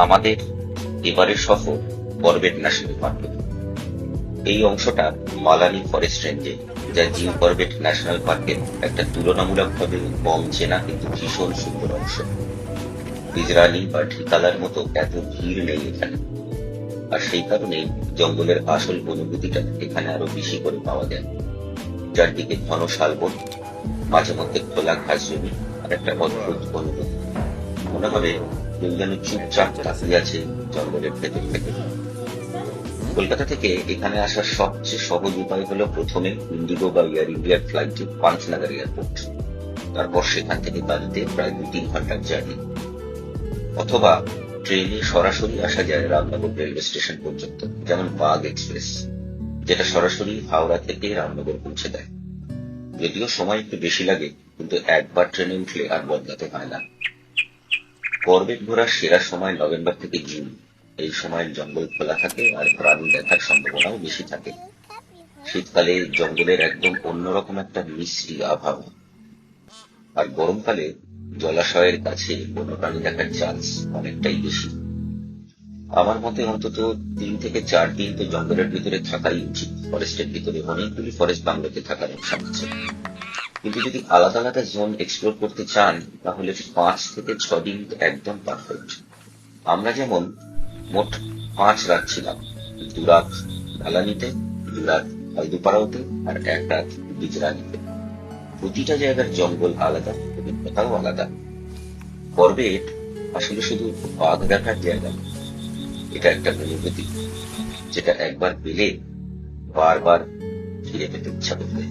আমাদের এবারের সফর করবেট ন্যাশনাল পার্কে। এই অংশটা মালানি ফরেস্ট রেঞ্জে, যা জিম করবেট ন্যাশনাল পার্কের একটা তুলনামূলকভাবে কম চেনা কিন্তু ভীষণ সুন্দর অংশ। বিজরানি বা ঠিকালার মতো এত ভিড় নেই এখানে, আর সেই কারণেই জঙ্গলের আসল অনুভূতিটা এখানে আরো বেশি করে পাওয়া যায়। চারদিকে ঘন শালবন, মাঝে মধ্যে খোলা ঘাস জমি, আর একটা অদ্ভুত অনুভূতি। মনে হবে কেউ যেন চুপচাপ তাকিয়ে আছে জঙ্গলের ভেতর থেকে। কলকাতা থেকে এখানে আসার সবচেয়ে সহজ উপায় হলো প্রথমে ইন্ডিগো বা এয়ার ইন্ডিয়ার ফ্লাইটে পান্থনগর এয়ারপোর্ট, তারপর সেখান থেকে গাড়িতে প্রায় 2-3 ঘন্টার জার্নি, অথবা ট্রেনে সরাসরি আসা যায় রামনগর রেলওয়ে স্টেশন পর্যন্ত, যেমন বাগ এক্সপ্রেস, যেটা সরাসরি হাওড়া থেকে রামনগর পৌঁছে দেয়। যদিও সময় একটু বেশি লাগে, কিন্তু একবার ট্রেনে উঠলে আর বদলাতে হয় না। করবেট ঘোরার সেরা সময় নভেম্বর থেকে জুন। এই সময় জঙ্গল খোলা থাকে আর প্রাণী দেখার সম্ভাবনাও বেশি থাকে। শীতকালে জঙ্গলের একদম অন্যরকম একটা মিষ্টি আবহাওয়া, আর গরমকালে জলাশয়ের কাছে বন্যপ্রাণী দেখার চান্স অনেকটাই বেশি। আমার মতে অন্তত 3 থেকে 4 দিন তো জঙ্গলের ভিতরে থাকাই উচিত। ফরেস্টের ভিতরে অনেকগুলি ফরেস্ট বাংলোতে থাকার অপশন আছে, কিন্তু যদি আলাদা আলাদা জোন এক্সপ্লোর করতে চান তাহলে 5 থেকে 6 দিন একদম পারফেক্ট। আমরা যেমন মোট 5 রাত ছিলাম, 2 রাত ঢালানিতে, 2 রাত হলদুপাড়াতে, আর 1 রাত বিজরানিতে। প্রতিটা জায়গার জঙ্গল আলাদা, অভিজ্ঞতাও আলাদা। করবেট আসলে শুধু বাঘ দেখার জায়গা না, এটা একটা অনুভূতি, যেটা একবার পেলে বারবার ফিরে পেতে ইচ্ছা করবে।